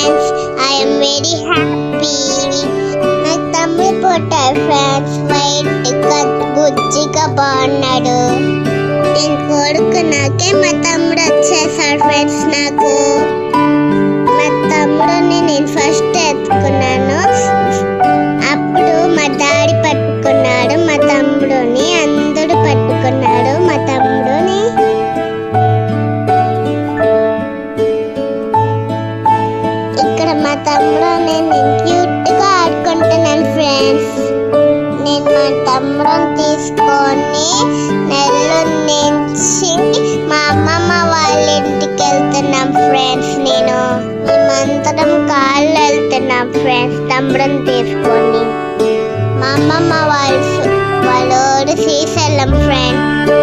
Friends. I am very happy. నాకు తమ్ముడు పుట్టాడు ఫ్రెండ్స్. వైట్గా బుజ్జిగా బాగున్నాడు. నేను కోరుకున్నాకే మా తమ్ముడు వచ్చేసాడు ఫ్రెండ్స్. నాకు మా తమ్ముడిని నేను ఫస్ట్ ఎత్తుకున్నాను. అప్పుడు మా డాడీ పట్టుకున్నాడు మా తమ్ముడిని. అందరూ పట్టుకున్నాడు మా తమ్ముడిని. ఇక్కడ మా తమ్ముడిని నేను క్యూట్గా ఆడుకుంటున్నాను ఫ్రెండ్స్. నేను మా తమ్ముడిని తీసుకొని నెల్లూరు నుంచి మా అమ్మమ్మ వాళ్ళ ఇంటికి వెళ్తున్నాం ఫ్రెండ్స్. మేమందరం కాళ్ళు వెళ్తున్నాం ఫ్రెండ్స్ తమ్ముడిని తీసుకొని. మా అమ్మమ్మ వాళ్ళ Srisailam friend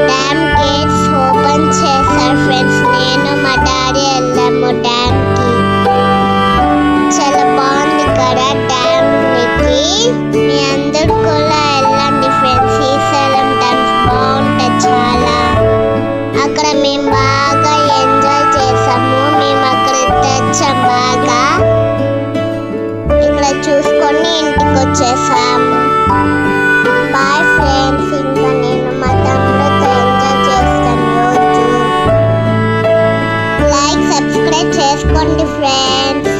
dam gates open చేశారు ఫ్రెండ్స్. నేను మా డాడీ వెళ్ళాము డ్యామ్కి. చాలా బాగుంది కదా డ్యామ్కి. మీ అందరూ కూడా వెళ్ళండి ఫ్రెండ్స్. శ్రీశైలం డ్యామ్ బాగుంటుంది చాలా. అక్కడ మేము బాగా ఎంజాయ్ చేసాము. మేము అక్కడ తెచ్చాం బాగా. ఇక్కడ చూసుకొని ఇంటికి వచ్చేసాము. Bye friends. ఇంకా నేను మా తమ్ముడితో ఎంజాయ్ చేస్తాను రోజు. లైక్ సబ్స్క్రైబ్ చేసుకోండి ఫ్రెండ్స్.